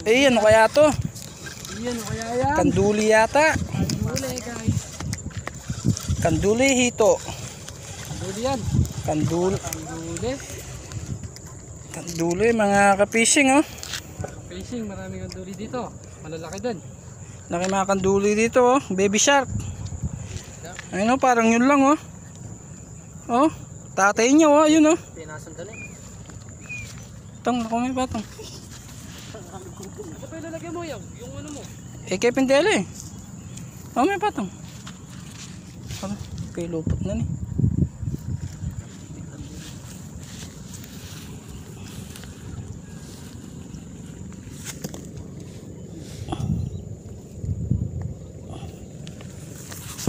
Eh, ano kaya to? Ano kaya yan? Kanduli yata. Kanduli guys. Kanduli hito. Kanduli yan. Kanduli. Kanduli. Kanduli mga ka-fishing oh. Fishing, maraming kanduli dito. Malalaki din. Laki mga kanduli dito oh. Baby shark. Ayun oh, parang yun lang oh. Oh, tatay niya oh, ayun oh. Pinasan doon eh. Tang, ako may batang. Ano pa ilalagay mo yung ano mo? Eh, kay Pindele. Oh, may batang. Ano, kay lupot na ni.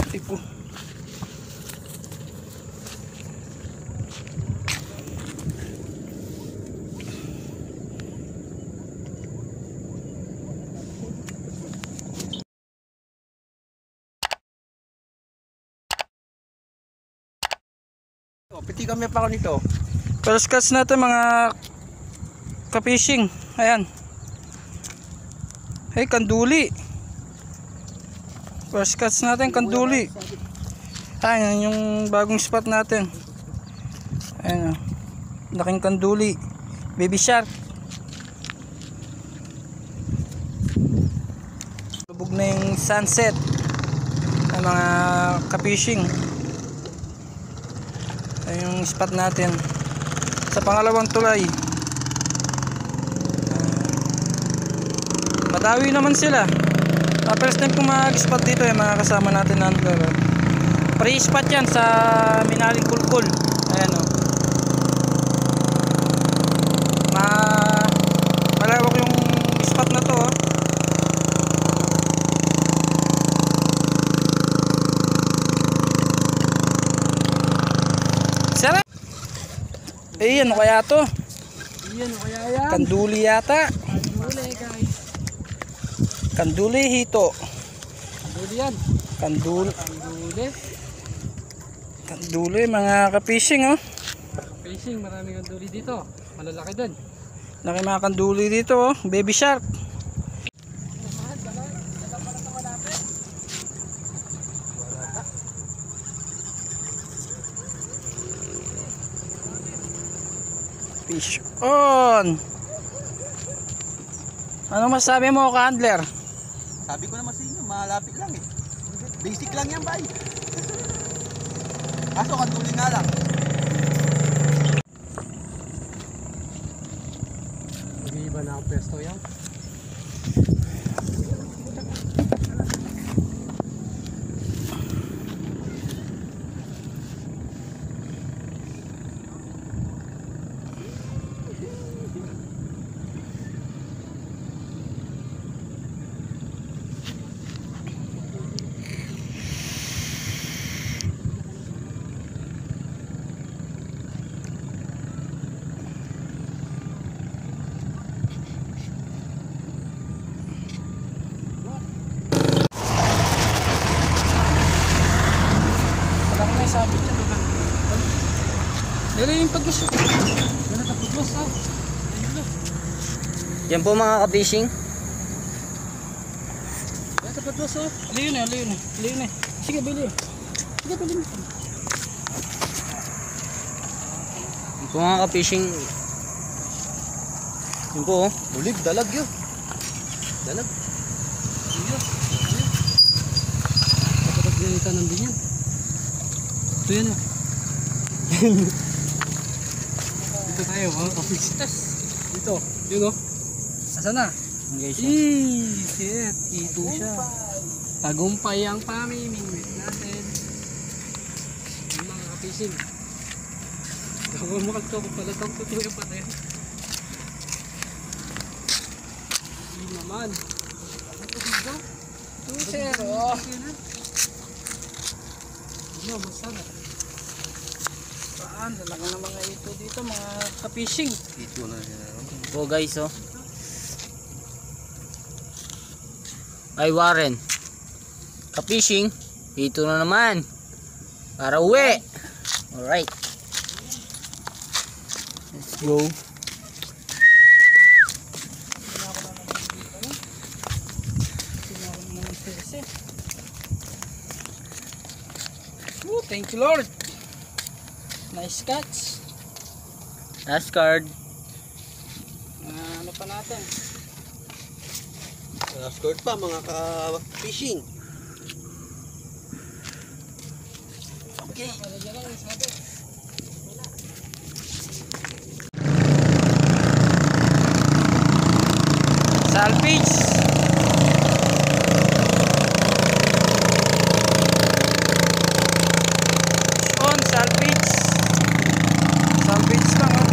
Tipo. Piti kami pa ako nito. First catch natin mga ka-fishing. Ayan. Hey, kanduli. First catch natin, kanduli. Ayan, yung bagong spot natin. Ayan, laking kanduli. Baby shark. Lubog na yung sunset ng mga ka-fishing. Ayan yung spot natin sa pangalawang tulay. Madawi naman sila. First time kong mag-spot dito yung mga kasama natin na angler. Pre-spot yan sa Minaling Kulkul. Ayan o. Malawak yung spot na to oh. Sarap. Eh, ano kaya to? Ano kaya yan? Kanduli yata. Kanduli guys. Kanduli hito. Kanduli yan. Kanduli. Kanduli. Kanduli mga ka-fishing oh. Fishing, maraming kanduli dito. Malalaki din. Laki mga kanduli dito oh. Baby shark. Fish on. Ano masabi mo ka-handler? Sabi ko naman sa inyo, malapit lang eh. Basic lang yan, bay. Kaso kanduli nga lang. Mag-iiba na ang pesto yan. Sabi niya doon. Dali yung paglos. Yan ang paglos ah. Yan po mga ka-fishing. Yan ang paglos ah. Liyo na, liyo na. Liyo na. Sige, bili. Sige, bili mo. Yan po mga ka-fishing. Yan po oh. Ulig, dalag yun. Dalag. Kapag ganita ng din yan. Ito yan ah. Dito tayo mga ka-fishing. Dito. Yun oh. Asa na? Shit. Ito siya. Tagumpay ang pamimingwit natin. Yung mga ka-fishing. Gawin mo kalito kung pala itong tutuyo pa tayo. Hindi naman. Ano ito dito? 2-0. Ano, masarap. Saan? Lalaki ng mga ito dito, mga ka-fishing. Ito na yan. Po guys oh. Ay Warren. Ka-fishing. Ito na naman. Para uwi. Alright. Let's go. Thank you, Lord. Nice catch. Last card. Ano pa natin? Last card pa mga ka-fishing. Okay. Salvage. On salvage. Salvage lang oh.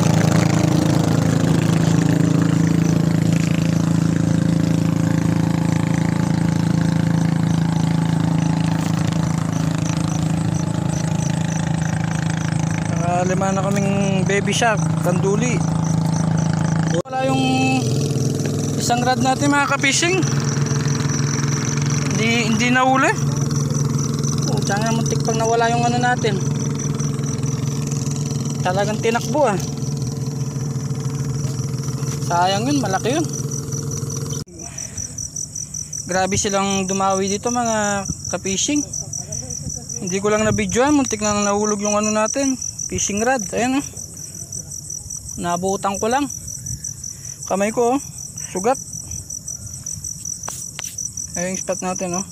Lima na kaming baby shark, kanduli. Wala yung isang rod natin mga ka-fishing. Hindi nahuli. Oh, tsaka muntik pang nawala yung ano natin. Talagang tinakbo ah. Sayang yun, malaki yun. Grabe silang dumawi dito mga ka-fishing. Hindi ko lang na-videoan, muntik na nahulog yung ano natin. Fishing rod, ayan oh. Nabutan ko lang. Kamay ko oh, sugat. Ayun yung spot natin oh.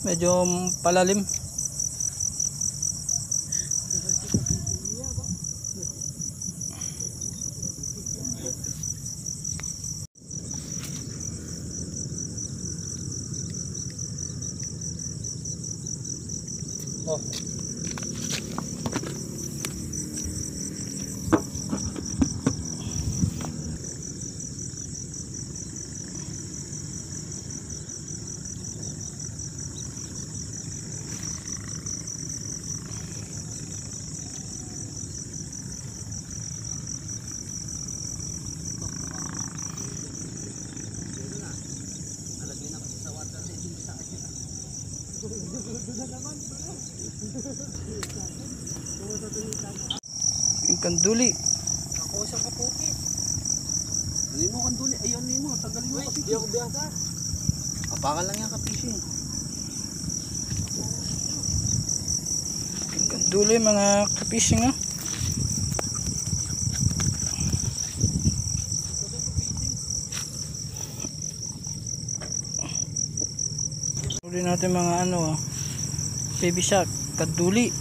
Medyo palalim. Oh. Yung kanduli. Ako sa kapuki. Ano mo kanduli? Ayun mo, tagalin mo kasi. Di ako biyasa. Apakan lang yan ka-fishing. Yung kanduli mga ka-fishing oh. Huli natin mga ano oh. Baby shark, kanduli.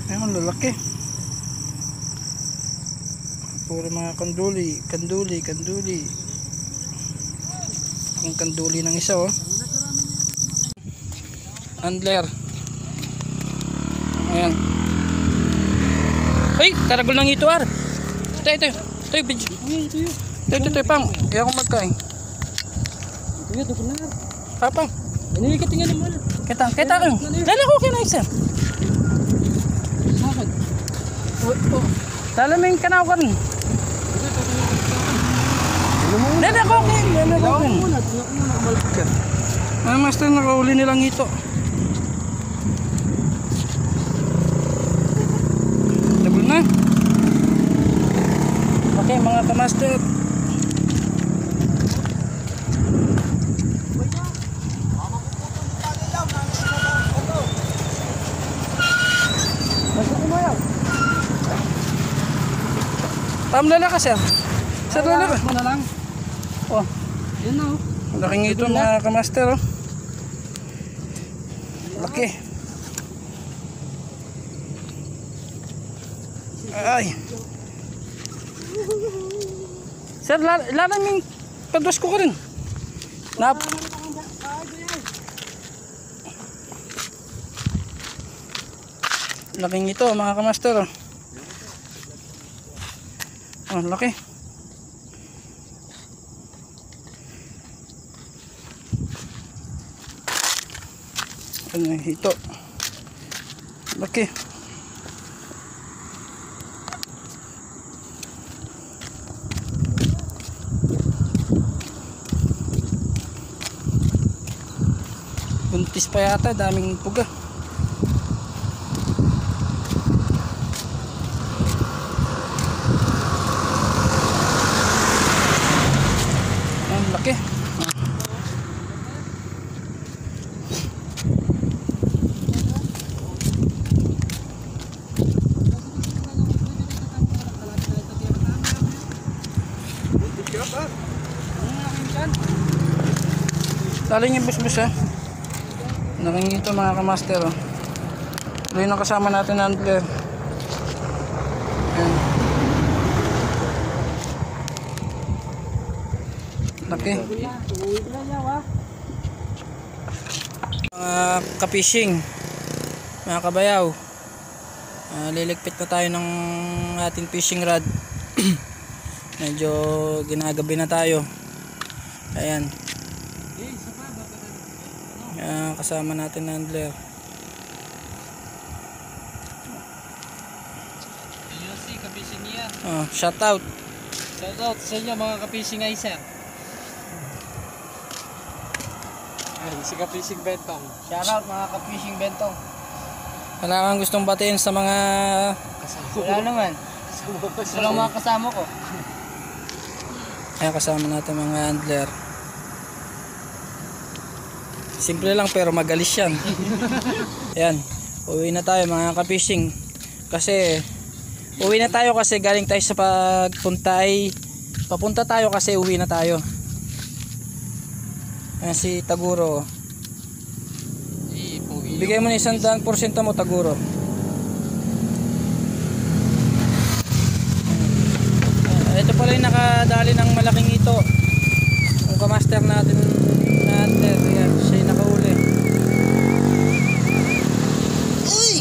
Ayun, lalaki. Puro mga kanduli. Ang kanduli ng isa oh. Andler. Ayan. Ay, karagol ng ito ar. Ito, pang. Iyan ko magkain. Ito ko na. Papa. Iniikat nga naman. Kita ko. Lala ko kina isa. Sakad. Oh. Lalamin ka na ako rin. Lala ko rin. Master, nakahuli nilang ito. Double na. Okay mga kamaster. Pamlala ka sir. Sir, lala ka. Ano lang? Oh, Yan na oh. laking ito mga kamaster oh. Laki. Ay. Sir, lalaming pados ko rin. Laking ito mga kamaster oh. Oh, laki. Ano ito? Laki. Buntis pa yata, daming puga. Ang laki. Lalo niya bus-bus ha. Nakingito mga kamaster oh. Ito yung kasama natin na handler. Ayan. Laki. Mga ka-fishing, mga kabayaw, liligpit na tayo ng ating fishing rod. Medyo ginagabi na tayo. Ayan. Kasama natin na handler. Ayun si ka-fishing niya. Shout out. Shout out sa inyo mga ka-fishing ay sir. Ay, si ka-fishing Bentong. Shout out mga ka-fishing Bentong. Wala kang gustong batiin sa mga Wala naman. Wala mga kasama ko. Ayan, kasama natin mga handler. Simple lang pero magalis yan. Ayan, uwi na tayo mga ka-fishing. Uwi na tayo kasi galing tayo sa pagpunta ay papunta tayo kasi uwi na tayo. Ayan si Taguro. Bigay mo na 100% mo Taguro. Ito pala yung nakadali ng malaking ito. Yung kamaster natin na handler. Ayan, siya yung nakahuli. Uy!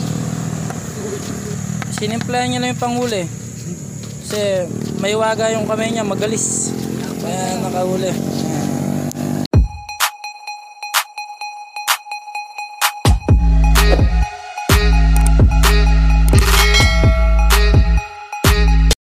Sinimplahan niya lang yung panghuli. Kasi may waga yung kamay niya, magalis. Kaya nakahuli. Ayan.